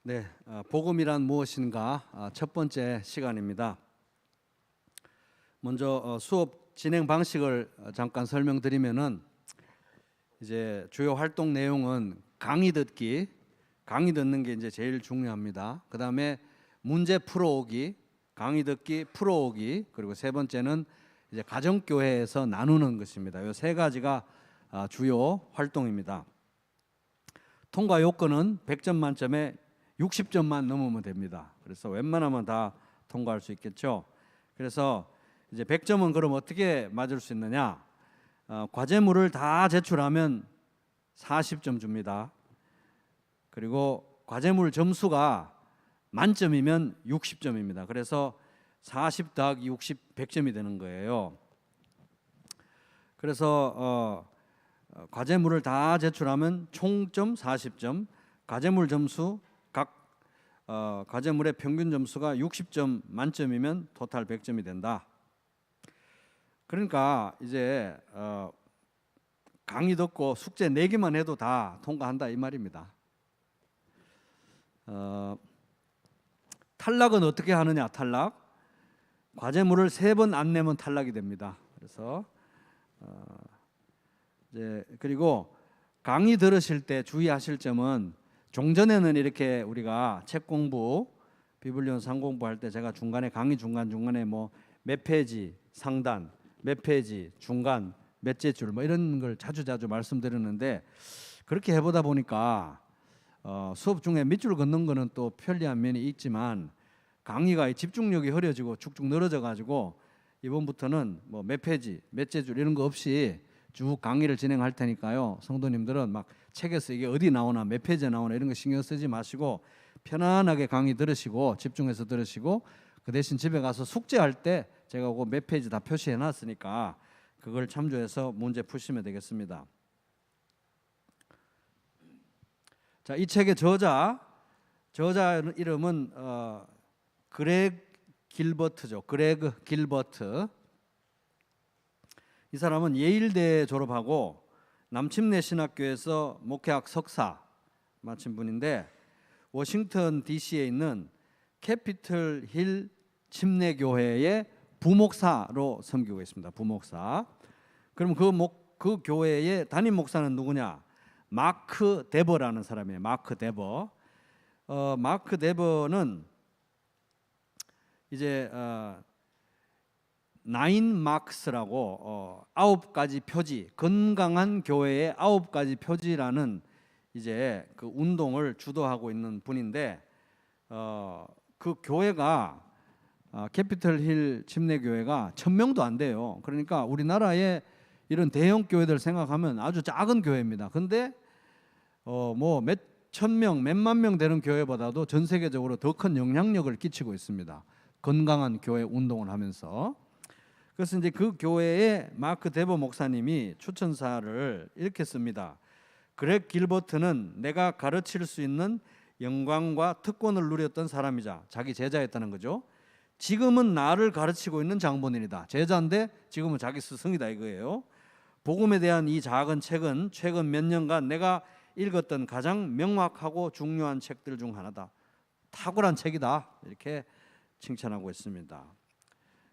네, 복음이란 무엇인가 첫 번째 시간입니다. 먼저 수업 진행 방식을 잠깐 설명드리면은 이제 주요 활동 내용은 강의 듣기, 강의 듣는 게 이제 제일 중요합니다. 그 다음에 문제 풀어오기, 강의 듣기, 풀어오기, 그리고 세 번째는 이제 가정교회에서 나누는 것입니다. 이 세 가지가 주요 활동입니다. 통과 요건은 100점 만점에 60점만 넘으면 됩니다. 그래서 웬만하면 다 통과할 수 있겠죠. 그래서 이제 100점은 그럼 어떻게 맞을 수 있느냐? 과제물을 다 제출하면 40점 줍니다. 그리고 과제물 점수가 만점이면 60점입니다. 그래서 40 더하기 60, 100점이 되는 거예요. 그래서 과제물을 다 제출하면 총점 40점, 과제물 점수 각 과제물의 평균 점수가 60점 만점이면 토탈 100점이 된다. 그러니까 이제 강의 듣고 숙제 내기만 해도 다 통과한다 이 말입니다. 탈락은 어떻게 하느냐? 탈락. 과제물을 3번 안 내면 탈락이 됩니다. 그래서 이제 그리고 강의 들으실 때 주의하실 점은 종전에는 이렇게 우리가 책 공부, 비블리온 상공부 할 때 제가 중간에 강의 중간중간에 뭐 몇 페이지 상단, 몇 페이지 중간, 몇째 줄 뭐 이런 걸 자주 말씀드렸는데 그렇게 해보다 보니까 수업 중에 밑줄 긋는 거는 또 편리한 면이 있지만 강의가 집중력이 흐려지고 쭉쭉 늘어져 가지고 이번부터는 뭐 몇 페이지, 몇째 줄 이런 거 없이 쭉 강의를 진행할 테니까요. 성도님들은 막 책에서 이게 어디 나오나 몇 페이지에 나오나 이런 거 신경 쓰지 마시고 편안하게 강의 들으시고 집중해서 들으시고 그 대신 집에 가서 숙제할 때 제가 그 몇 페이지 다 표시해 놨으니까 그걸 참조해서 문제 푸시면 되겠습니다. 자, 이 책의 저자 이름은 그레그 길버트죠. 그레그 길버트. 이 사람은 예일대 졸업하고 남침내 신학교에서 목회학 석사 마친 분인데 워싱턴 DC에 있는 캐피털 힐 침례교회의 부목사로 섬기고 있습니다. 부목사. 그럼 그 교회의 담임 목사는 누구냐? 마크 데버라는 사람이에요. 마크 데버. 마크 데버는 이제 나인 마크스라고 9가지 표지, 건강한 교회의 9가지 표지라는 이제 그 운동을 주도하고 있는 분인데 그 교회가 캐피털 힐 침례교회가 1000명도 안 돼요. 그러니까 우리나라의 이런 대형 교회들 생각하면 아주 작은 교회입니다. 근데 뭐 몇천 명, 몇만 명 되는 교회보다도 전 세계적으로 더 큰 영향력을 끼치고 있습니다. 건강한 교회 운동을 하면서. 그래서 이제 그 교회의 마크 데버 목사님이 추천사를 이렇게 씁니다. 그렉 길버트는 내가 가르칠 수 있는 영광과 특권을 누렸던 사람이자 자기 제자였다는 거죠. 지금은 나를 가르치고 있는 장본인이다. 제자인데 지금은 자기 스승이다 이거예요. 복음에 대한 이 작은 책은 최근 몇 년간 내가 읽었던 가장 명확하고 중요한 책들 중 하나다. 탁월한 책이다. 이렇게 칭찬하고 있습니다.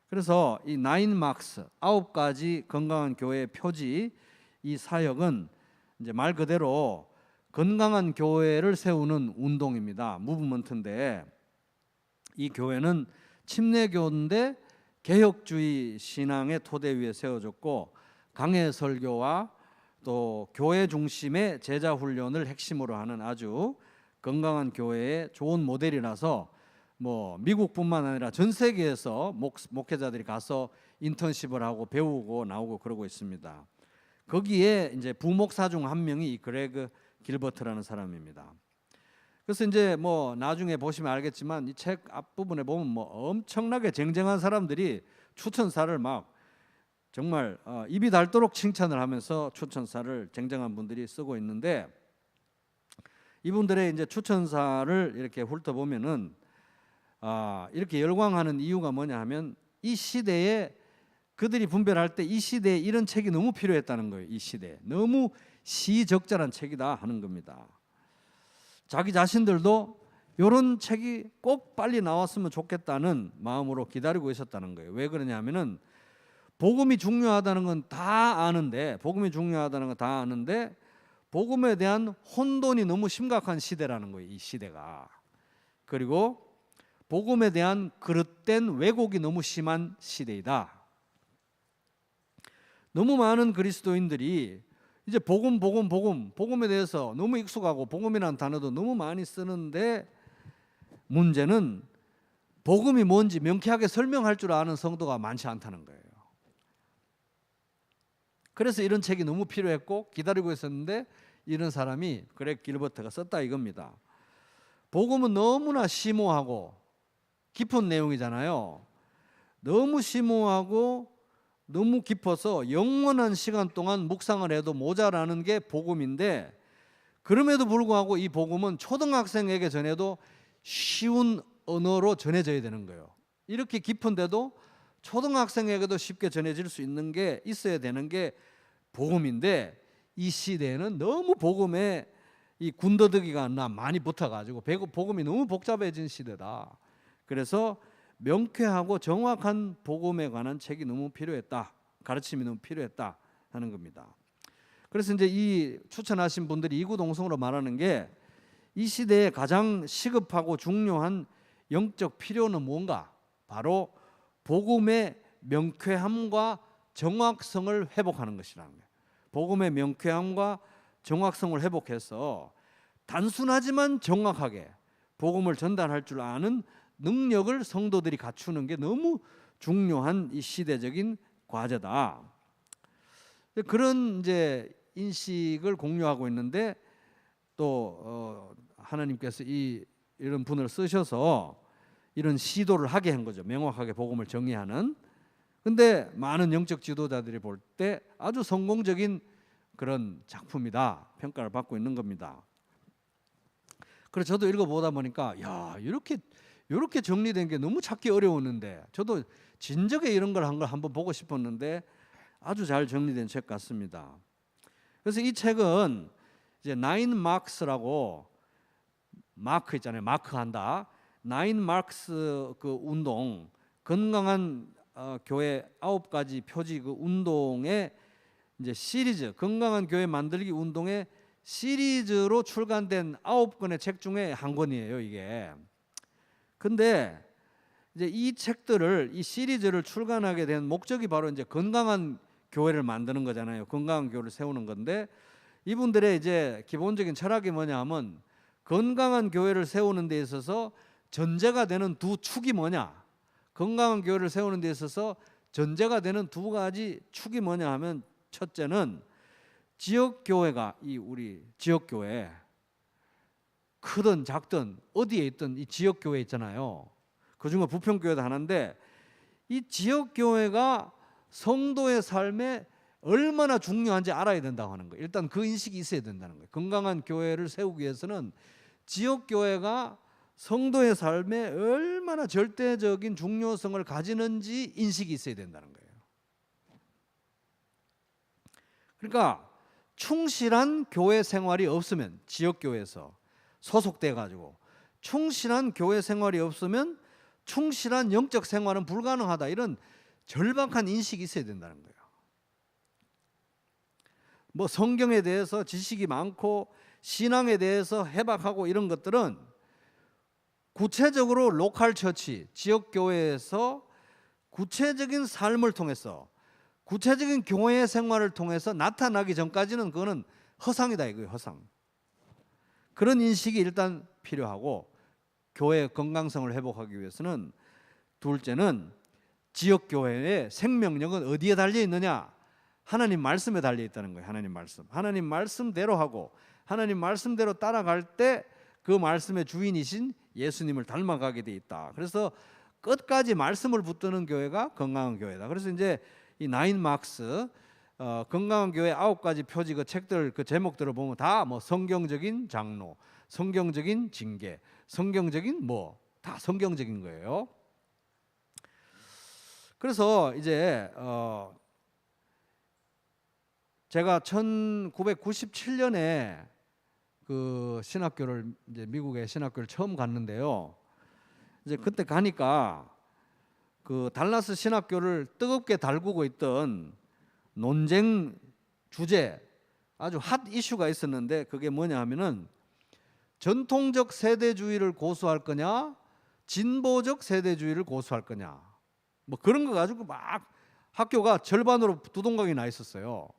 그래서 이 나인 막스 9가지 건강한 교회의 표지 이 사역은 이제 말 그대로 건강한 교회를 세우는 운동입니다. 무브먼트인데 이 교회는 침례교인데 개혁주의 신앙의 토대 위에 세워졌고 강해 설교와 또 교회 중심의 제자 훈련을 핵심으로 하는 아주 건강한 교회의 좋은 모델이라서 뭐 미국뿐만 아니라 전 세계에서 목회자들이 가서 인턴십을 하고 배우고 나오고 그러고 있습니다. 거기에 이제 부목사 중 한 명이 이 그레그 길버트라는 사람입니다. 그래서 이제 뭐 나중에 보시면 알겠지만 이 책 앞부분에 보면 뭐 엄청나게 쟁쟁한 사람들이 추천사를 막 정말 입이 닳도록 칭찬을 하면서 추천사를 쟁쟁한 분들이 쓰고 있는데 이분들의 이제 추천사를 이렇게 훑어보면은 이렇게 열광하는 이유가 뭐냐 하면 이 시대에 그들이 분별할 때 이 시대에 이런 책이 너무 필요했다는 거예요. 이 시대에 너무 시적절한 책이다 하는 겁니다. 자기 자신들도 이런 책이 꼭 빨리 나왔으면 좋겠다는 마음으로 기다리고 있었다는 거예요. 왜 그러냐면은 복음이 중요하다는 건 다 아는데, 복음에 대한 혼돈이 너무 심각한 시대라는 거예요, 이 시대가. 그리고 복음에 대한 그릇된 왜곡이 너무 심한 시대이다. 너무 많은 그리스도인들이 이제 복음에 대해서 너무 익숙하고 복음이라는 단어도 너무 많이 쓰는데, 문제는 복음이 뭔지 명쾌하게 설명할 줄 아는 성도가 많지 않다는 거예요. 그래서 이런 책이 너무 필요했고 기다리고 있었는데, 이런 사람이 그렉 길버트가 썼다 이겁니다. 복음은 너무나 심오하고 깊은 내용이잖아요. 너무 심오하고 너무 깊어서 영원한 시간 동안 묵상을 해도 모자라는 게 복음인데, 그럼에도 불구하고 이 복음은 초등학생에게 전해도 쉬운 언어로 전해져야 되는 거예요. 이렇게 깊은데도 초등학생에게도 쉽게 전해질 수 있는 게 있어야 되는 게 복음인데, 이 시대에는 너무 복음에 이 군더더기가 많이 붙어가지고 복음이 너무 복잡해진 시대다. 그래서 명쾌하고 정확한 복음에 관한 책이 너무 필요했다, 가르침이 너무 필요했다 하는 겁니다. 그래서 이제 이 추천하신 분들이 이구동성으로 말하는 게, 이 시대에 가장 시급하고 중요한 영적 필요는 뭔가? 바로 복음의 명쾌함과 정확성을 회복하는 것이라는 거예요. 복음의 명쾌함과 정확성을 회복해서 단순하지만 정확하게 복음을 전달할 줄 아는 능력을 성도들이 갖추는 게 너무 중요한 이 시대적인 과제다. 그런 이제 인식을 공유하고 있는데, 또 하나님께서 이런 분을 쓰셔서 이런 시도를 하게 한 거죠. 명확하게 복음을 정의하는. 근데 많은 영적 지도자들이 볼 때 아주 성공적인 그런 작품이다 평가를 받고 있는 겁니다. 그래서 저도 읽어보다 보니까, 야, 이렇게 정리된 게 너무 찾기 어려웠는데, 저도 진작에 이런 걸 한 걸 한번 보고 싶었는데 아주 잘 정리된 책 같습니다. 그래서 이 책은 이제 나인 마크스라고, 마크 있잖아요, 마크한다. 나인 마크스 그 운동, 건강한 교회 9가지 표지 그 운동의 이제 시리즈, 건강한 교회 만들기 운동의 시리즈로 출간된 9권의 책 중에 한 권이에요, 이게. 근데 이제 이 책들을, 이 시리즈를 출간하게 된 목적이 바로 이제 건강한 교회를 만드는 거잖아요. 건강한 교회를 세우는 건데, 이분들의 이제 기본적인 철학이 뭐냐면, 건강한 교회를 세우는 데 있어서 전제가 되는 두 축이 뭐냐? 건강한 교회를 세우는 데 있어서 전제가 되는 두 가지 축이 뭐냐 하면, 첫째는 지역교회가, 우리 지역교회 크든 작든 어디에 있든 이 지역교회 있잖아요. 그중에 부평교회도 하나인데, 이 지역교회가 성도의 삶에 얼마나 중요한지 알아야 된다고 하는 거예요. 일단 그 인식이 있어야 된다는 거예요. 건강한 교회를 세우기 위해서는 지역교회가 성도의 삶에 얼마나 절대적인 중요성을 가지는지 인식이 있어야 된다는 거예요. 그러니까 충실한 교회 생활이 없으면, 지역교회에서 소속돼 가지고 충실한 교회 생활이 없으면 충실한 영적 생활은 불가능하다, 이런 절박한 인식이 있어야 된다는 거예요. 뭐 성경에 대해서 지식이 많고 신앙에 대해서 해박하고 이런 것들은 구체적으로 로컬 처치, 지역교회에서 구체적인 삶을 통해서, 구체적인 교회 생활을 통해서 나타나기 전까지는 그거는 허상이다 이거예요, 허상. 그런 인식이 일단 필요하고, 교회의 건강성을 회복하기 위해서는 둘째는 지역교회의 생명력은 어디에 달려 있느냐? 하나님 말씀에 달려 있다는 거예요. 하나님 말씀대로 하고 하나님 말씀대로 따라갈 때 그 말씀의 주인이신 예수님을 닮아가게 돼 있다. 그래서 끝까지 말씀을 붙드는 교회가 건강한 교회다. 그래서 이제 이 나인 막스 건강한 교회 9가지 표지 그 책들 그 제목들을 보면 다 뭐 성경적인 장로, 성경적인 징계, 성경적인 다 성경적인 거예요. 그래서 이제 제가 1997년에 그 신학교를 이제 미국의 신학교를 처음 갔는데요. 이제 그때 가니까 그 달라스 신학교를 뜨겁게 달구고 있던 논쟁 주제, 아주 핫 이슈가 있었는데 그게 뭐냐 하면은 전통적 세대주의를 고수할 거냐, 진보적 세대주의를 고수할 거냐, 뭐 그런 거 가지고 막 학교가 절반으로 두동강이 나 있었어요.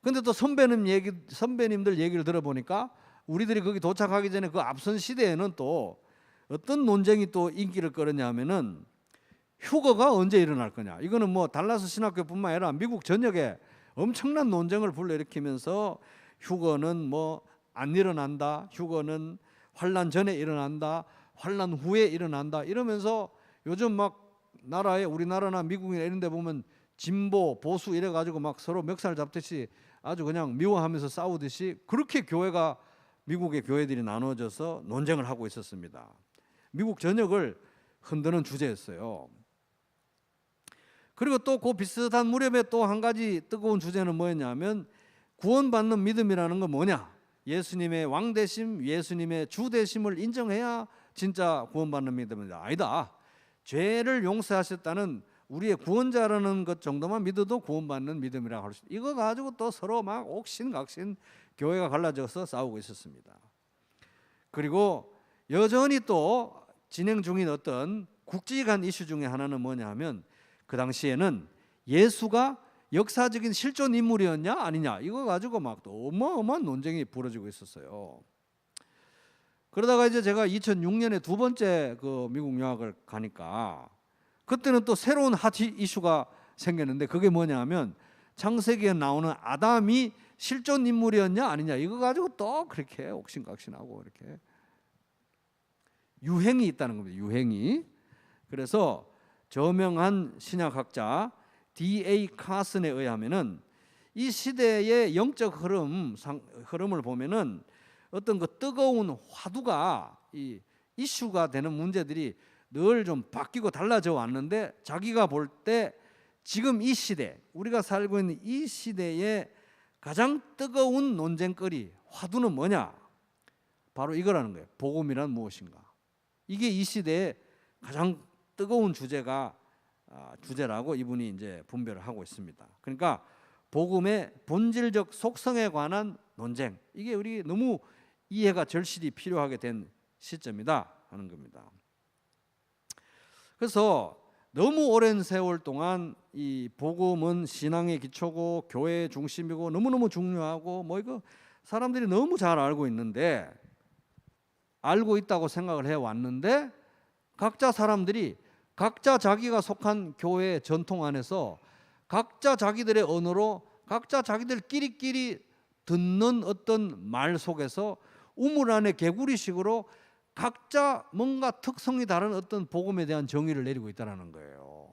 근데 또 선배님들 얘기를 들어보니까 우리들이 거기 도착하기 전에 그 앞선 시대에는 또 어떤 논쟁이 또 인기를 끌었냐면은 휴거가 언제 일어날 거냐. 이거는 뭐 달라스 신학교뿐만 아니라 미국 전역에 엄청난 논쟁을 불러일으키면서 휴거는 뭐 안 일어난다, 휴거는 환란 전에 일어난다, 환란 후에 일어난다 이러면서 요즘 막 우리나라나 미국이나 이런 데 보면 진보 보수 이래 가지고 막 서로 멱살 잡듯이 아주 그냥 미워하면서 싸우듯이 그렇게 미국의 교회들이 나눠져서 논쟁을 하고 있었습니다. 미국 전역을 흔드는 주제였어요. 그리고 또 그 비슷한 무렵에 또 한 가지 뜨거운 주제는 뭐였냐면 구원받는 믿음이라는 건 뭐냐? 예수님의 왕되심, 예수님의 주되심을 인정해야 진짜 구원받는 믿음이다. 아니다. 죄를 용서하셨다는 우리의 구원자라는 것 정도만 믿어도 구원받는 믿음이라고 할 수 있다. 이거 가지고 또 서로 막 옥신각신 교회가 갈라져서 싸우고 있었습니다. 그리고 여전히 또 진행 중인 어떤 국직한 이슈 중에 하나는 뭐냐 하면 그 당시에는 예수가 역사적인 실존 인물이었냐 아니냐 이거 가지고 막 또 어마어마한 논쟁이 벌어지고 있었어요. 그러다가 이제 제가 2006년에 두 번째 그 미국 유학을 가니까 그때는 또 새로운 핫 이슈가 생겼는데 그게 뭐냐 하면 창세기에 나오는 아담이 실존 인물이었냐 아니냐 이거 가지고 또 그렇게 옥신각신하고 이렇게 유행이 있다는 겁니다. 유행이. 그래서 저명한 신약학자 D.A. 카슨에 의하면은 이 시대의 영적 흐름을 보면은 어떤 그 뜨거운 화두가 이 이슈가 되는 문제들이 늘 좀 바뀌고 달라져 왔는데 자기가 볼 때 지금 이 시대 우리가 살고 있는 이 시대의 가장 뜨거운 논쟁거리 화두는 뭐냐? 바로 이거라는 거예요. 복음이란 무엇인가? 이게 이 시대의 가장 뜨거운 주제라고 이분이 이제 분별을 하고 있습니다. 그러니까 복음의 본질적 속성에 관한 논쟁 이게 우리 너무 이해가 절실히 필요하게 된 시점이다 하는 겁니다. 그래서 너무 오랜 세월 동안 이 복음은 신앙의 기초고 교회의 중심이고 너무너무 중요하고 뭐 이거 사람들이 너무 잘 알고 있는데 알고 있다고 생각을 해왔는데 각자 사람들이 각자 자기가 속한 교회의 전통 안에서 각자 자기들의 언어로 각자 자기들끼리 듣는 어떤 말 속에서 우물 안에 개구리식으로 각자 뭔가 특성이 다른 어떤 복음에 대한 정의를 내리고 있다는 거예요.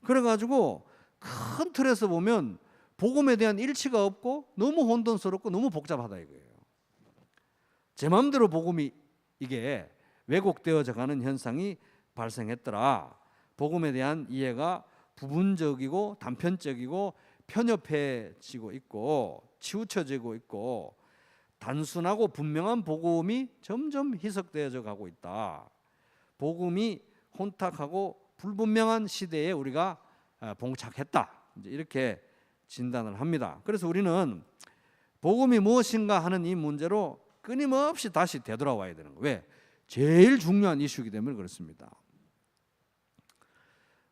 그래가지고 큰 틀에서 보면 복음에 대한 일치가 없고 너무 혼돈스럽고 너무 복잡하다 이거예요. 제 마음대로 복음이 이게 왜곡되어져 가는 현상이 발생했더라. 복음에 대한 이해가 부분적이고 단편적이고 편협해지고 있고 치우쳐지고 있고 단순하고 분명한 복음이 점점 희석되어져 가고 있다. 복음이 혼탁하고 불분명한 시대에 우리가 봉착했다. 이렇게 진단을 합니다. 그래서 우리는 복음이 무엇인가 하는 이 문제로 끊임없이 다시 되돌아와야 되는 거예요. 왜? 제일 중요한 이슈이기 때문에 그렇습니다.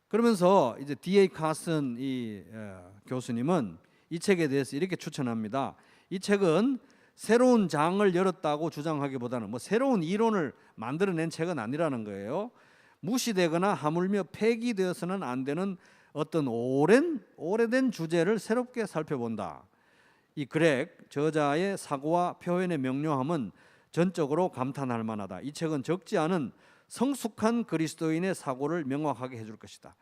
그러면서 이제 D.A. 카슨 이 교수님은 이 책에 대해서 이렇게 추천합니다. 이 책은 새로운 장을 열었다고 주장하기보다는 뭐 새로운 이론을 만들어낸 책은 아니라는 거예요. 무시되거나 하물며 폐기되어서는 안 되는 어떤 오래된 주제를 새롭게 살펴본다. 이 그렉 저자의 사고와 표현의 명료함은 전적으로 감탄할 만하다. 이 책은 적지 않은 성숙한 그리스도인의 사고를 명확하게 해줄 것이다.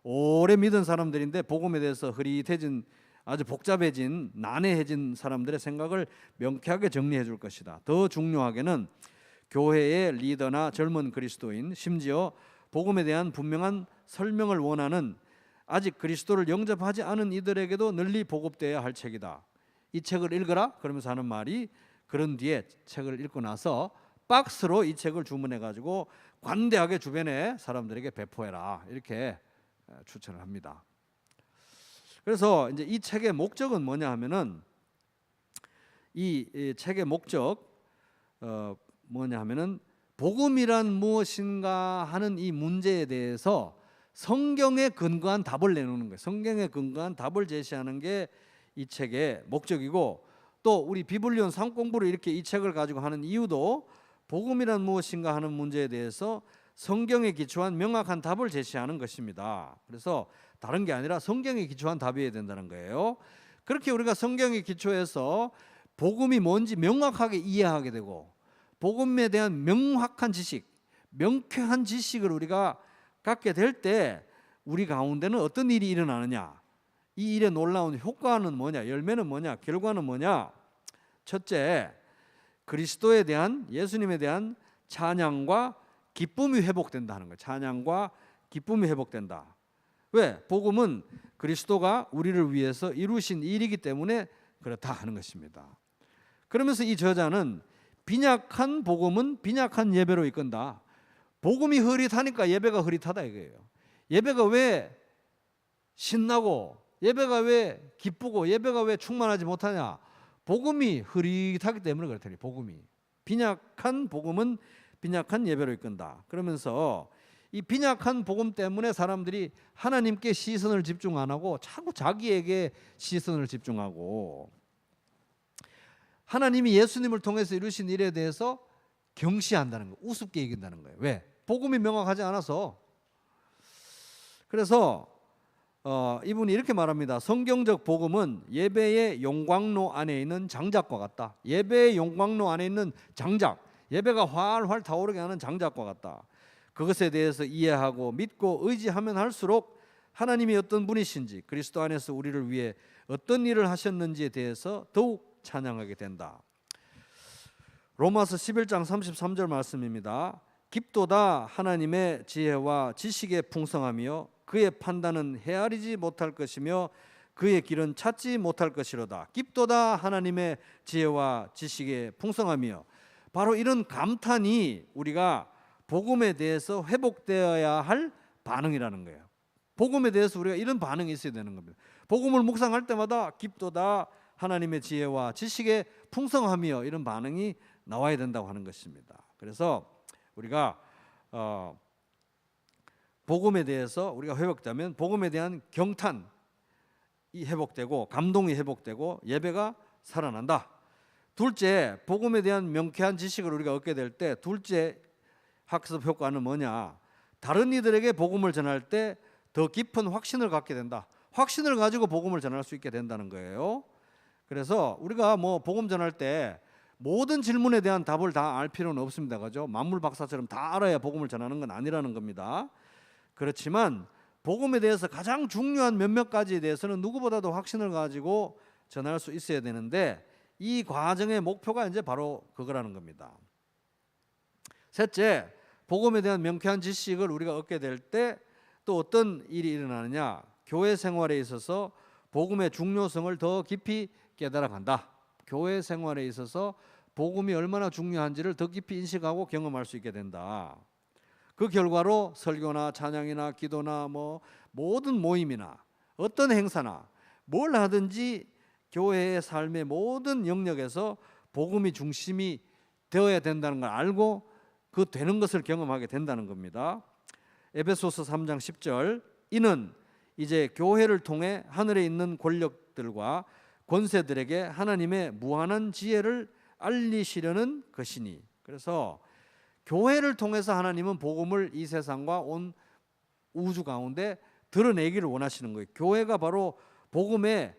오래 믿은 사람들인데 복음에 대해서 흐릿해진 아주 복잡해진 난해해진 사람들의 생각을 명쾌하게 정리해 줄 것이다. 더 중요하게는 교회의 리더나 젊은 그리스도인 심지어 복음에 대한 분명한 설명을 원하는 아직 그리스도를 영접하지 않은 이들에게도 널리 보급되어야 할 책이다. 이 책을 읽어라 그러면서 하는 말이 그런 뒤에 책을 읽고 나서 박스로 이 책을 주문해 가지고 관대하게 주변에 사람들에게 배포해라, 이렇게 추천을 합니다. 그래서 이제 이 책의 목적은 뭐냐 하면은, 이 책의 목적 뭐냐 하면은, 복음이란 무엇인가 하는 이 문제에 대해서 성경에 근거한 답을 내놓는 거예요. 성경에 근거한 답을 제시하는 게 이 책의 목적이고, 또 우리 비블리온 삶 공부를 이렇게 이 책을 가지고 하는 이유도 복음이란 무엇인가 하는 문제에 대해서 성경에 기초한 명확한 답을 제시하는 것입니다. 그래서 다른 게 아니라 성경에 기초한 답이어야 된다는 거예요. 그렇게 우리가 성경에 기초해서 복음이 뭔지 명확하게 이해하게 되고, 복음에 대한 명확한 지식, 명쾌한 지식을 우리가 갖게 될 때 우리 가운데는 어떤 일이 일어나느냐, 이 일의 놀라운 효과는 뭐냐, 열매는 뭐냐, 결과는 뭐냐. 첫째, 그리스도에 대한, 예수님에 대한 찬양과 기쁨이 회복된다 하는 거예요. 찬양과 기쁨이 회복된다. 왜? 복음은 그리스도가 우리를 위해서 이루신 일이기 때문에 그렇다 하는 것입니다. 그러면서 이 저자는 빈약한 복음은 빈약한 예배로 이끈다. 복음이 흐릿하니까 예배가 흐릿하다 이거예요. 예배가 왜 신나고, 예배가 왜 기쁘고, 예배가 왜 충만하지 못하냐? 복음이 흐릿하기 때문에 그렇다니. 복음이 빈약한 복음은 빈약한 예배로 이끈다. 그러면서 이 빈약한 복음 때문에 사람들이 하나님께 시선을 집중 안 하고 자꾸 자기에게 시선을 집중하고, 하나님이 예수님을 통해서 이루신 일에 대해서 경시한다는 거, 우습게 여긴다는 거예요. 왜? 복음이 명확하지 않아서. 그래서 이분이 이렇게 말합니다. 성경적 복음은 예배의 용광로 안에 있는 장작과 같다. 예배의 용광로 안에 있는 장작, 예배가 활활 타오르게 하는 장작과 같다. 그것에 대해서 이해하고 믿고 의지하면 할수록 하나님이 어떤 분이신지, 그리스도 안에서 우리를 위해 어떤 일을 하셨는지에 대해서 더욱 찬양하게 된다. 로마서 11장 33절 말씀입니다. 깊도다 하나님의 지혜와 지식의 풍성함이요 그의 판단은 헤아리지 못할 것이며 그의 길은 찾지 못할 것이로다. 깊도다 하나님의 지혜와 지식의 풍성함이요. 바로 이런 감탄이 우리가 복음에 대해서 회복되어야 할 반응이라는 거예요. 복음에 대해서 우리가 이런 반응이 있어야 되는 겁니다. 복음을 묵상할 때마다 깊도다 하나님의 지혜와 지식의 풍성함이요, 이런 반응이 나와야 된다고 하는 것입니다. 그래서 우리가 복음에 대해서 우리가 회복되면 복음에 대한 경탄이 회복되고 감동이 회복되고 예배가 살아난다. 둘째, 복음에 대한 명쾌한 지식을 우리가 얻게 될 때 둘째 학습 효과는 뭐냐? 다른 이들에게 복음을 전할 때 더 깊은 확신을 갖게 된다. 확신을 가지고 복음을 전할 수 있게 된다는 거예요. 그래서 우리가 뭐 복음 전할 때 모든 질문에 대한 답을 다 알 필요는 없습니다. 그죠? 만물 박사처럼 다 알아야 복음을 전하는 건 아니라는 겁니다. 그렇지만 복음에 대해서 가장 중요한 몇몇 가지에 대해서는 누구보다도 확신을 가지고 전할 수 있어야 되는데, 이 과정의 목표가 이제 바로 그거라는 겁니다. 셋째, 복음에 대한 명쾌한 지식을 우리가 얻게 될 때 또 어떤 일이 일어나느냐? 교회 생활에 있어서 복음의 중요성을 더 깊이 깨달아간다. 교회 생활에 있어서 복음이 얼마나 중요한지를 더 깊이 인식하고 경험할 수 있게 된다. 그 결과로 설교나 찬양이나 기도나 뭐 모든 모임이나 어떤 행사나 뭘 하든지 교회의 삶의 모든 영역에서 복음이 중심이 되어야 된다는 걸 알고 그 되는 것을 경험하게 된다는 겁니다. 에베소서 3장 10절, 이는 이제 교회를 통해 하늘에 있는 권력들과 권세들에게 하나님의 무한한 지혜를 알리시려는 것이니. 그래서 교회를 통해서 하나님은 복음을 이 세상과 온 우주 가운데 드러내기를 원하시는 거예요. 교회가 바로 복음의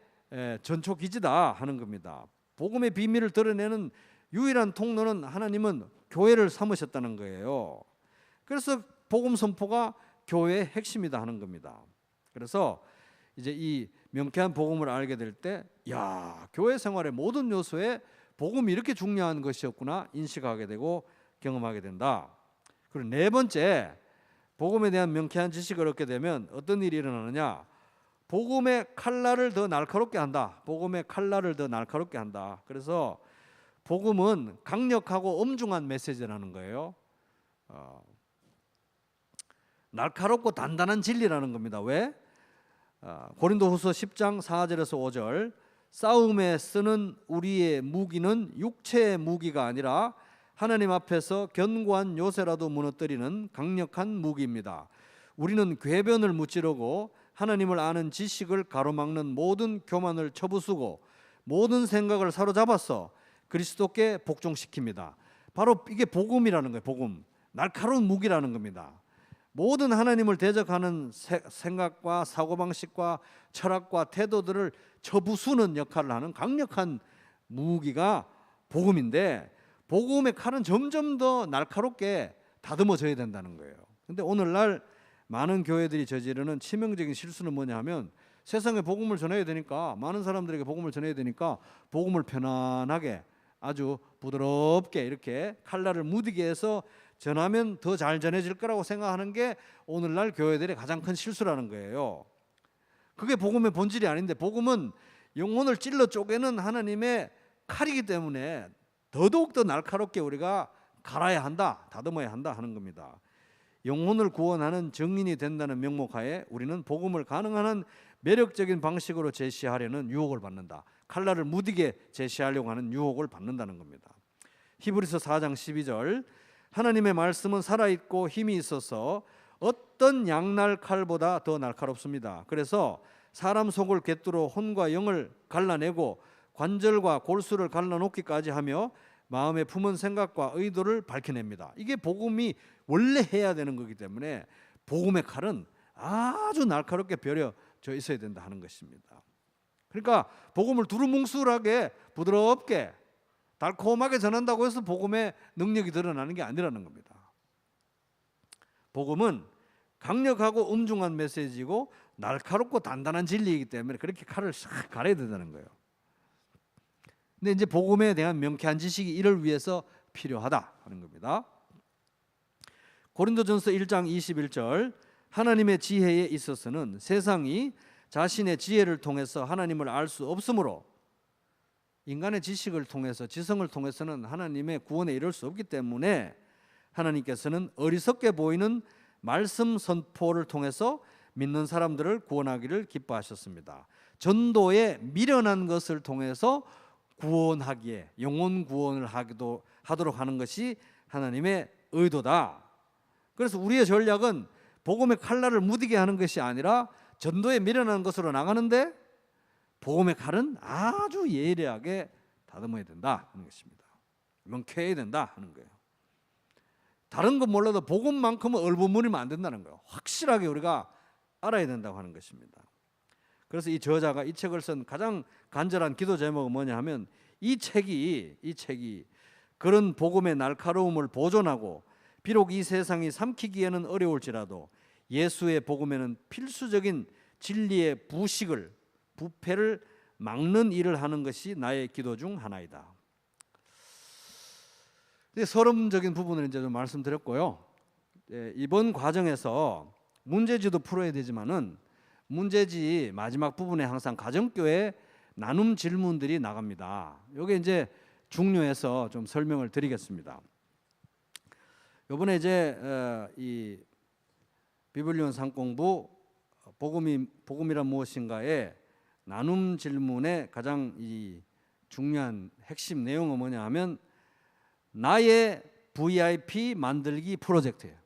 전초기지다 하는 겁니다. 복음의 비밀을 드러내는 유일한 통로는 하나님은 교회를 삼으셨다는 거예요. 그래서 복음 선포가 교회의 핵심이다 하는 겁니다. 그래서 이제 이 명쾌한 복음을 알게 될 때, 야, 교회 생활의 모든 요소에 복음이 이렇게 중요한 것이었구나 인식하게 되고 경험하게 된다. 그리고 네 번째, 복음에 대한 명쾌한 지식을 얻게 되면 어떤 일이 일어나느냐? 복음의 칼날을 더 날카롭게 한다. 복음의 칼날을 더 날카롭게 한다. 그래서 복음은 강력하고 엄중한 메시지라는 거예요. 날카롭고 단단한 진리라는 겁니다. 왜? 고린도후서 10장 4절에서 5절 싸움에 쓰는 우리의 무기는 육체의 무기가 아니라 하나님 앞에서 견고한 요새라도 무너뜨리는 강력한 무기입니다. 우리는 궤변을 무찌르고 하나님을 아는 지식을 가로막는 모든 교만을 쳐부수고 모든 생각을 사로잡아서 그리스도께 복종시킵니다. 바로 이게 복음이라는 거예요. 복음. 날카로운 무기라는 겁니다. 모든 하나님을 대적하는 생각과 사고방식과 철학과 태도들을 쳐부수는 역할을 하는 강력한 무기가 복음인데, 복음의 칼은 점점 더 날카롭게 다듬어져야 된다는 거예요. 근데 오늘날 많은 교회들이 저지르는 치명적인 실수는 뭐냐 하면, 세상에 복음을 전해야 되니까, 많은 사람들에게 복음을 전해야 되니까 복음을 편안하게 아주 부드럽게 이렇게 칼날을 무디게 해서 전하면 더 잘 전해질 거라고 생각하는 게 오늘날 교회들의 가장 큰 실수라는 거예요. 그게 복음의 본질이 아닌데, 복음은 영혼을 찔러 쪼개는 하나님의 칼이기 때문에 더더욱 더 날카롭게 우리가 갈아야 한다, 다듬어야 한다 하는 겁니다. 영혼을 구원하는 증인이 된다는 명목하에 우리는 복음을 가능한 한 매력적인 방식으로 제시하려는 유혹을 받는다. 칼날을 무디게 제시하려고 하는 유혹을 받는다는 겁니다. 히브리서 4장 12절 하나님의 말씀은 살아있고 힘이 있어서 어떤 양날 칼보다 더 날카롭습니다. 그래서 사람 속을 꿰뚫어 혼과 영을 갈라내고 관절과 골수를 갈라놓기까지 하며 마음에 품은 생각과 의도를 밝혀냅니다. 이게 복음이 원래 해야 되는 거기 때문에 복음의 칼은 아주 날카롭게 벼려져 있어야 된다 하는 것입니다. 그러니까 복음을 두루뭉술하게 부드럽게 달콤하게 전한다고 해서 복음의 능력이 드러나는 게 아니라는 겁니다. 복음은 강력하고 엄중한 메시지고 날카롭고 단단한 진리이기 때문에 그렇게 칼을 싹 갈아야 된다는 거예요. 근데 이제 복음에 대한 명쾌한 지식이 이를 위해서 필요하다 하는 겁니다. 고린도전서 1장 21절 하나님의 지혜에 있어서는 세상이 자신의 지혜를 통해서 하나님을 알 수 없으므로, 인간의 지식을 통해서 지성을 통해서는 하나님의 구원에 이를 수 없기 때문에 하나님께서는 어리석게 보이는 말씀 선포를 통해서 믿는 사람들을 구원하기를 기뻐하셨습니다. 전도에 미련한 것을 통해서 구원하기에, 영혼 구원을 하도록 하는 것이 하나님의 의도다. 그래서 우리의 전략은 복음의 칼날을 무디게 하는 것이 아니라 전도에 미련한 것으로 나가는데 복음의 칼은 아주 예리하게 다듬어야 된다 하는 것입니다. 명쾌해야 된다 하는 거예요. 다른 건 몰라도 복음만큼은 얼버무리면 안 된다는 거예요. 확실하게 우리가 알아야 된다고 하는 것입니다. 그래서 이 저자가 이 책을 쓴 가장 간절한 기도 제목은 뭐냐 하면, 이 책이 그런 복음의 날카로움을 보존하고 비록 이 세상이 삼키기에는 어려울지라도 예수의 복음에는 필수적인 진리의 부패를 막는 일을 하는 것이 나의 기도 중 하나이다. 서름적인 부분을 이제 좀 말씀드렸고요. 이번 과정에서 문제지도 풀어야 되지만은 문제지 마지막 부분에 항상 가정교회 나눔 질문들이 나갑니다. 이게 이제 중요해서 좀 설명을 드리겠습니다. 이번에 이제 이 비블리온 상공부 복음이란 무엇인가의 나눔 질문의 가장 이 중요한 핵심 내용은 뭐냐 하면, 나의 VIP 만들기 프로젝트예요.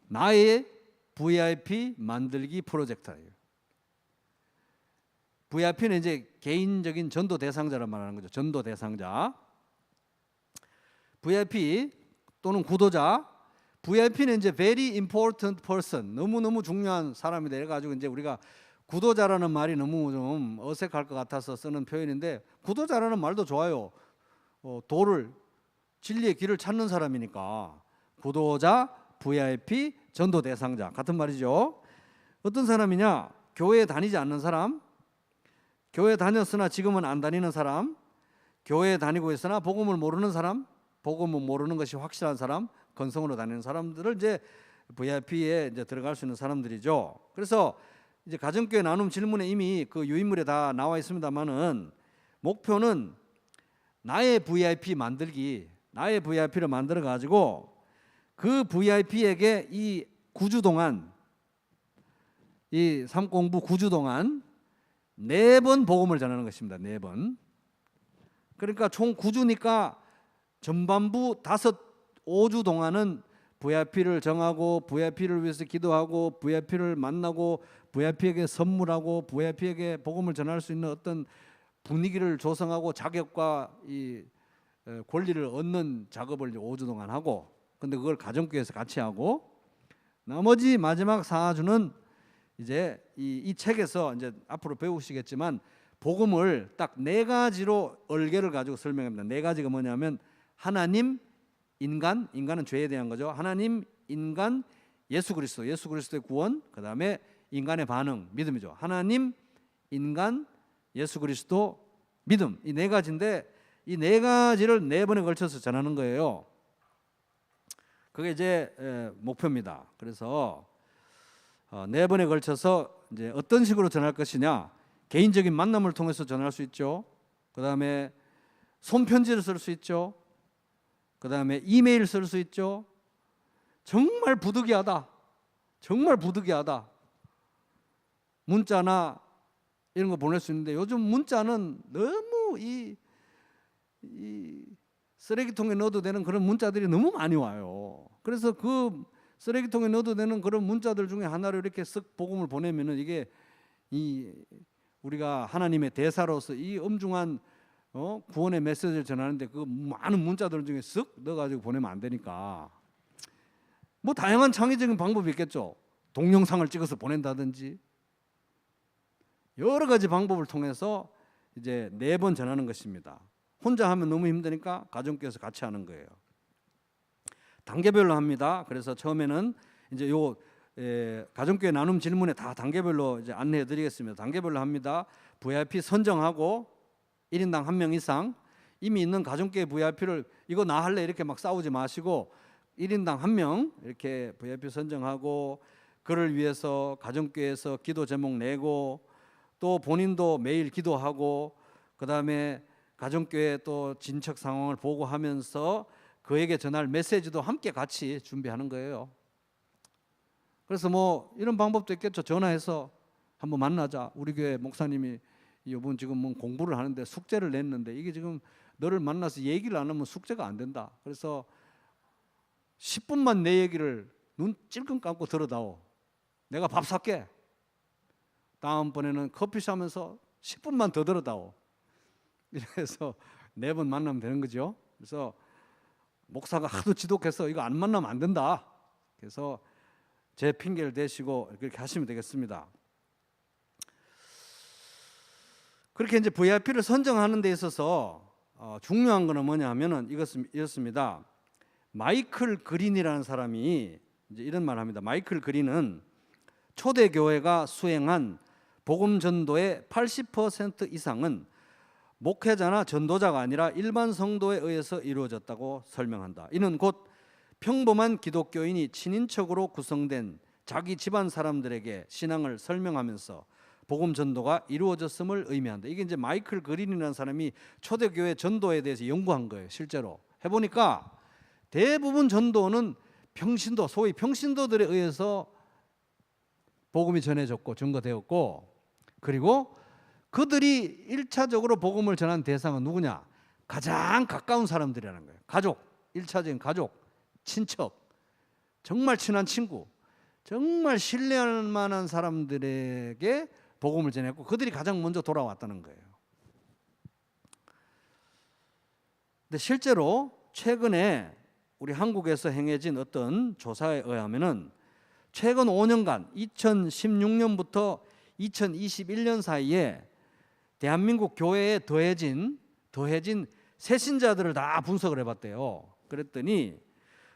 나의 VIP 만들기 프로젝트예요. VIP는 이제 개인적인 전도 대상자란 말하는 거죠. 전도 대상자. VIP 또는 구도자. VIP는 이제 very important person, 너무너무 중요한 사람이 돼가지고 이제 우리가 구도자라는 말이 너무 좀 어색할 것 같아서 쓰는 표현인데, 구도자라는 말도 좋아요. 진리의 길을 찾는 사람이니까 구도자, VIP, 전도 대상자 같은 말이죠. 어떤 사람이냐? 교회에 다니지 않는 사람, 교회 다녔으나 지금은 안 다니는 사람, 교회에 다니고 있으나 복음을 모르는 사람, 복음을 모르는 것이 확실한 사람, 건성으로 다니는 사람들을 이제 VIP에 이제 들어갈 수 있는 사람들이죠. 그래서 이제 가정교회 나눔 질문에 이미 그 유인물에 다 나와 있습니다만은, 목표는 나의 VIP 만들기, 나의 VIP를 만들어 가지고 그 VIP에게 이 9주 동안, 이 삼공부 9주 동안 4번 복음을 전하는 것입니다. 4번. 그러니까 총 9주니까 전반부 5주 동안은 VIP를 정하고 VIP를 위해서 기도하고 VIP를 만나고 VIP에게 선물하고 VIP에게 복음을 전할 수 있는 어떤 분위기를 조성하고 자격과 이 권리를 얻는 작업을 5주 동안 하고, 근데 그걸 가정교회에서 같이 하고, 나머지 마지막 4주는 이제 이 책에서 이제 앞으로 배우시겠지만 복음을 딱 4가지로 얼개를 가지고 설명합니다. 4가지가 뭐냐면 하나님, 인간, 인간은 죄에 대한 거죠. 하나님, 인간, 예수 그리스도, 예수 그리스도의 구원, 그 다음에 인간의 반응, 믿음이죠. 하나님, 인간, 예수 그리스도, 믿음, 이 4가지인데 이 4가지를 4번에 걸쳐서 전하는 거예요. 그게 이제 목표입니다. 그래서 4번에 걸쳐서 이제 어떤 식으로 전할 것이냐, 개인적인 만남을 통해서 전할 수 있죠. 그 다음에 손편지를 쓸 수 있죠. 그 다음에 이메일 쓸 수 있죠. 정말 부득이하다, 정말 부득이하다, 문자나 이런 거 보낼 수 있는데 요즘 문자는 너무 이 쓰레기통에 넣어도 되는 그런 문자들이 너무 많이 와요. 그래서 그 쓰레기통에 넣어도 되는 그런 문자들 중에 하나로 이렇게 쓱 복음을 보내면은 이게 우리가 하나님의 대사로서 이 엄중한 구원의 메시지를 전하는데 그 많은 문자들 중에 쓱 넣어가지고 보내면 안 되니까 뭐 다양한 창의적인 방법이 있겠죠. 동영상을 찍어서 보낸다든지 여러 가지 방법을 통해서 이제 4번 전하는 것입니다. 혼자 하면 너무 힘드니까 가정교회에서 같이 하는 거예요. 단계별로 합니다. 그래서 처음에는 이제 요 가정교회 나눔 질문에 다 단계별로 이제 안내해 드리겠습니다. 단계별로 합니다. VIP 선정하고 1인당 1명 이상, 이미 있는 가정교회 VIP를 이거 나 할래 이렇게 막 싸우지 마시고 1인당 1명 이렇게 VIP 선정하고, 그를 위해서 가정교회에서 기도 제목 내고, 또 본인도 매일 기도하고, 그 다음에 가정교회 또 진척 상황을 보고하면서 그에게 전할 메시지도 함께 같이 준비하는 거예요. 그래서 뭐 이런 방법도 있겠죠. 전화해서 한번 만나자. 우리 교회 목사님이 이분 지금 뭐 공부를 하는데 숙제를 냈는데 이게 지금 너를 만나서 얘기를 안 하면 숙제가 안 된다. 그래서 10분만 내 얘기를 눈 찔끔 감고 들어다오. 내가 밥 살게. 다음번에는 커피 샤면서 10분만 더 들어다오. 이래서 4번 만나면 되는 거죠. 그래서 목사가 하도 지독해서 이거 안 만나면 안 된다. 그래서 제 핑계를 대시고 그렇게 하시면 되겠습니다. 그렇게 이제 VIP를 선정하는 데 있어서 중요한 거는 뭐냐 하면은 이렇습니다. 마이클 그린이라는 사람이 이제 이런 말을 합니다. 마이클 그린은 초대교회가 수행한 복음 전도의 80% 이상은 목회자나 전도자가 아니라 일반 성도에 의해서 이루어졌다고 설명한다. 이는 곧 평범한 기독교인이 친인척으로 구성된 자기 집안 사람들에게 신앙을 설명하면서 복음 전도가 이루어졌음을 의미한다. 이게 이제 마이클 그린이라는 사람이 초대교회 전도에 대해서 연구한 거예요. 실제로 해보니까 대부분 전도는 평신도, 소위 평신도들에 의해서 복음이 전해졌고 증거되었고, 그리고 그들이 1차적으로 복음을 전한 대상은 누구냐? 가장 가까운 사람들이라는 거예요. 가족, 1차적인 가족, 친척, 정말 친한 친구, 정말 신뢰할 만한 사람들에게 복음을 전했고 그들이 가장 먼저 돌아왔다는 거예요. 근데 실제로 최근에 우리 한국에서 행해진 어떤 조사에 의하면은 최근 5년간 2016년부터 2021년 사이에 대한민국 교회에 더해진 새신자들을 다 분석을 해봤대요. 그랬더니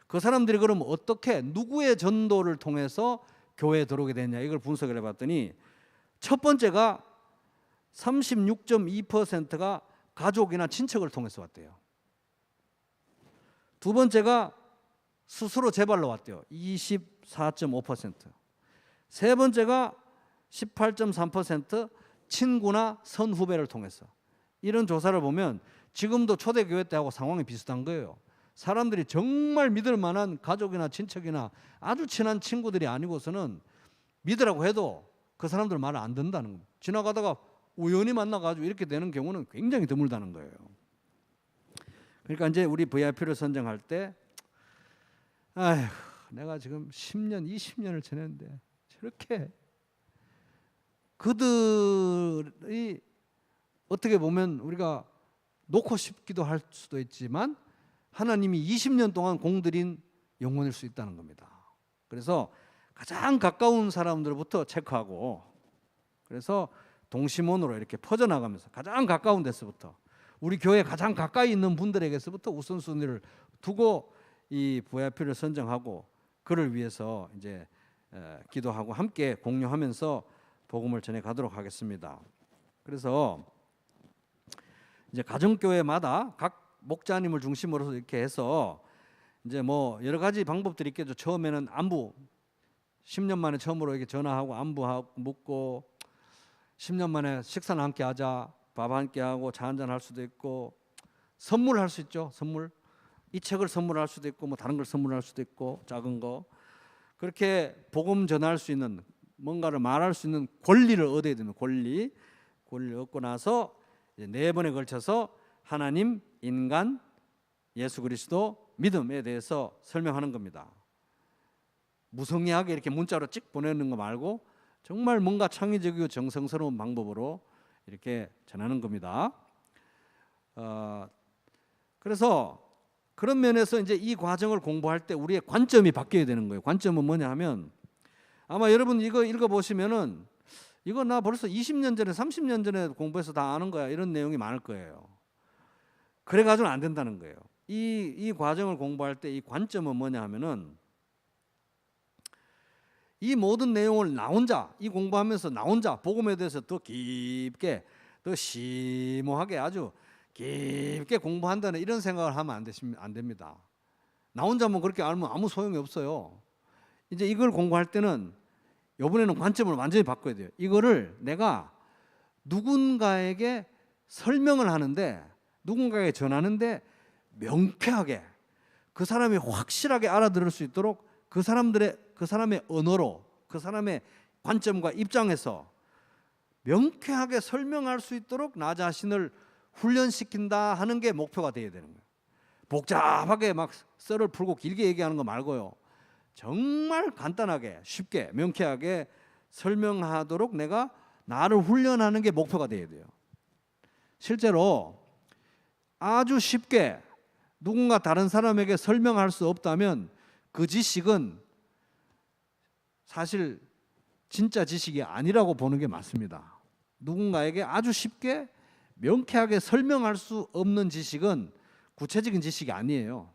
그 사람들이 그럼 어떻게 누구의 전도를 통해서 교회에 들어오게 됐냐, 이걸 분석을 해봤더니 첫 번째가 36.2%가 가족이나 친척을 통해서 왔대요. 두 번째가 스스로 재발로 왔대요. 24.5%. 세 번째가 18.3% 친구나 선후배를 통해서. 이런 조사를 보면 지금도 초대교회 때하고 상황이 비슷한 거예요. 사람들이 정말 믿을 만한 가족이나 친척이나 아주 친한 친구들이 아니고서는 믿으라고 해도 그 사람들 말을 안 듣는다는 겁니다. 지나가다가 우연히 만나가지고 이렇게 되는 경우는 굉장히 드물다는 거예요. 그러니까 이제 우리 VIP를 선정할 때 아휴, 내가 지금 10년, 20년을 지냈는데 저렇게 그들이 어떻게 보면 우리가 놓고 싶기도 할 수도 있지만 하나님이 20년 동안 공들인 영혼일 수 있다는 겁니다. 그래서 가장 가까운 사람들부터 체크하고, 그래서 동심원으로 이렇게 퍼져나가면서 가장 가까운 데서부터, 우리 교회 가장 가까이 있는 분들에게서부터 우선순위를 두고 이 VIP를 선정하고 그를 위해서 이제 기도하고 함께 공유하면서 복음을 전해 가도록 하겠습니다. 그래서 이제 가정교회마다 각 목자님을 중심으로 이렇게 해서 이제 뭐 여러 가지 방법들이 있겠죠. 처음에는 안부, 10년 만에 처음으로 이렇게 전화하고 안부하고 묻고, 10년 만에 식사는 함께 하자, 밥 함께 하고 차 한잔 할 수도 있고, 선물할 수 있죠. 선물, 이 책을 선물할 수도 있고 뭐 다른 걸 선물할 수도 있고, 작은 거 그렇게 복음 전할 수 있는, 뭔가를 말할 수 있는 권리를 얻어야 됩니다. 권리를 얻고 나서 이제 4번에 걸쳐서 하나님, 인간, 예수 그리스도, 믿음에 대해서 설명하는 겁니다. 무성의하게 이렇게 문자로 찍 보내는 거 말고 정말 뭔가 창의적이고 정성스러운 방법으로 이렇게 전하는 겁니다. 그래서 그런 면에서 이제 이 과정을 공부할 때 우리의 관점이 바뀌어야 되는 거예요. 관점은 뭐냐 하면, 아마 여러분 이거 읽어보시면은 이거 나 벌써 20년 전에 30년 전에 공부해서 다 아는 거야, 이런 내용이 많을 거예요. 그래가지고는 안 된다는 거예요. 이 과정을 공부할 때 이 관점은 뭐냐 하면은, 이 모든 내용을 나 혼자, 이 공부하면서 나 혼자 복음에 대해서 더 깊게, 더 심오하게 아주 깊게 공부한다는 이런 생각을 하면 안 됩니다. 나 혼자만 그렇게 알면 아무 소용이 없어요. 이제 이걸 공부할 때는 이번에는 관점을 완전히 바꿔야 돼요. 이거를 내가 누군가에게 설명을 하는데, 누군가에게 전하는데 명쾌하게 그 사람이 확실하게 알아들을 수 있도록 그 사람의 언어로, 그 사람의 관점과 입장에서 명쾌하게 설명할 수 있도록 나 자신을 훈련시킨다 하는 게 목표가 돼야 되는 거예요. 복잡하게 막 썰을 풀고 길게 얘기하는 거 말고요, 정말 간단하게 쉽게 명쾌하게 설명하도록 내가 나를 훈련하는 게 목표가 돼야 돼요. 실제로 아주 쉽게 누군가 다른 사람에게 설명할 수 없다면 그 지식은 사실 진짜 지식이 아니라고 보는 게 맞습니다. 누군가에게 아주 쉽게 명쾌하게 설명할 수 없는 지식은 구체적인 지식이 아니에요.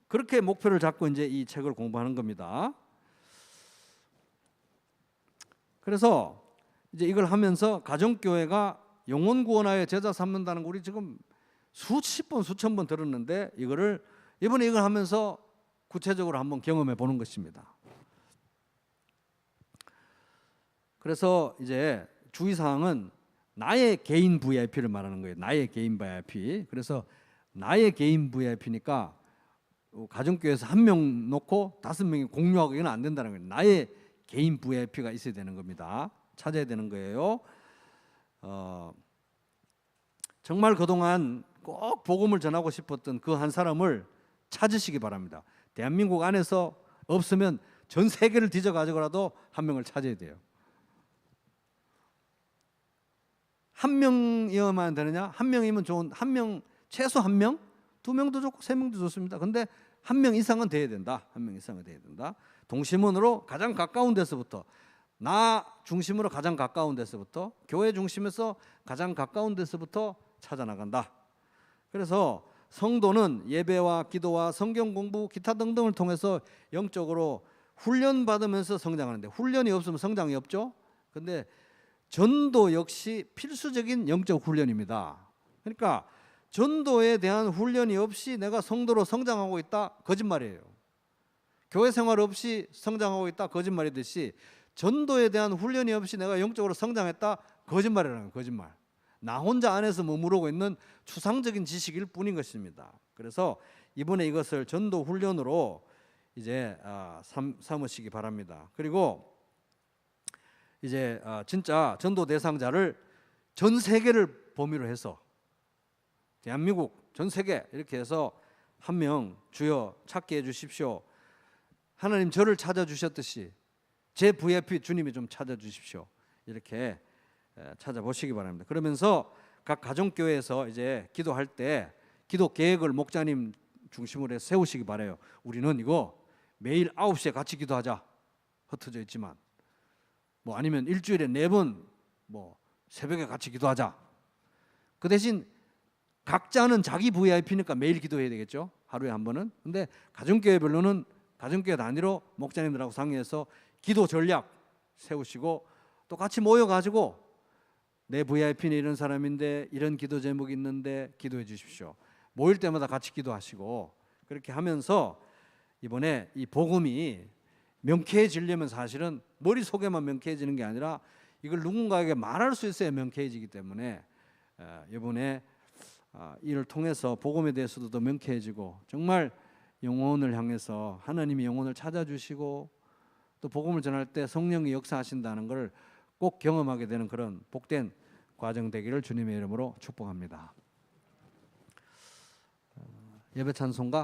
그렇게 목표를 잡고 이제 이 책을 공부하는 겁니다. 그래서 이제 이걸 하면서 가정교회가 영혼 구원하여 제자 삼는다는 거 우리 지금 수십 번, 수천 번 들었는데, 이번에 이걸 하면서 구체적으로 한번 경험해 보는 것입니다. 그래서 이제 주의사항은 나의 개인 VIP를 말하는 거예요. 나의 개인 VIP. 그래서 나의 개인 VIP니까 가정교회에서 1명 놓고 5명이 공유하고 이건 안 된다는 거예요. 나의 개인 VIP가 있어야 되는 겁니다. 찾아야 되는 거예요. 정말 그동안 꼭 복음을 전하고 싶었던 그 한 사람을 찾으시기 바랍니다. 대한민국 안에서 없으면 전 세계를 뒤져 가지고라도 1명을 찾아야 돼요. 1명이어야만 되느냐? 1명이면 좋은, 1명, 최소 1명, 2명도 좋고 3명도 좋습니다. 근데 1명 이상은 돼야 된다. 1명 이상은 돼야 된다. 동심원으로 가장 가까운 데서부터, 나 중심으로 가장 가까운 데서부터, 교회 중심에서 가장 가까운 데서부터 찾아 나간다. 그래서 성도는 예배와 기도와 성경 공부, 기타 등등을 통해서 영적으로 훈련받으면서 성장하는데, 훈련이 없으면 성장이 없죠. 근데 전도 역시 필수적인 영적 훈련입니다. 그러니까 전도에 대한 훈련이 없이 내가 성도로 성장하고 있다, 거짓말이에요. 교회 생활 없이 성장하고 있다, 거짓말이듯이 전도에 대한 훈련이 없이 내가 영적으로 성장했다, 거짓말이라는 거예요. 거짓말. 나 혼자 안에서 머무르고 있는 추상적인 지식일 뿐인 것입니다. 그래서 이번에 이것을 전도 훈련으로 이제 삼으시기 바랍니다. 그리고 이제 진짜 전도 대상자를 전 세계를 범위로 해서 대한민국 전 세계 이렇게 해서 한 명 주여 찾게 해주십시오. 하나님 저를 찾아주셨듯이 제 VIP 주님이 좀 찾아주십시오. 이렇게 찾아보시기 바랍니다. 그러면서 각 가정교회에서 이제 기도할 때 기도 계획을 목자님 중심으로 해서 세우시기 바라요. 우리는 이거 매일 9시에 같이 기도하자. 흩어져 있지만 뭐 아니면 일주일에 4번 뭐 새벽에 같이 기도하자. 그 대신 각자는 자기 VIP니까 매일 기도해야 되겠죠. 하루에 한 번은. 근데 가정교회별로는 가정교회 단위로 목자님들하고 상의해서 기도 전략 세우시고 또 같이 모여가지고 내 VIP는 이런 사람인데 이런 기도 제목이 있는데 기도해 주십시오. 모일 때마다 같이 기도하시고 그렇게 하면서 이번에 이 복음이 명쾌해지려면 사실은 머릿속에만 명쾌해지는 게 아니라 이걸 누군가에게 말할 수 있어야 명쾌해지기 때문에 이번에 이를 통해서 복음에 대해서도 더 명쾌해지고 정말 영혼을 향해서 하나님이 영혼을 찾아주시고 또 복음을 전할 때 성령이 역사하신다는 걸 꼭 경험하게 되는 그런 복된 과정 되기를 주님의 이름으로 축복합니다. 예배 찬송가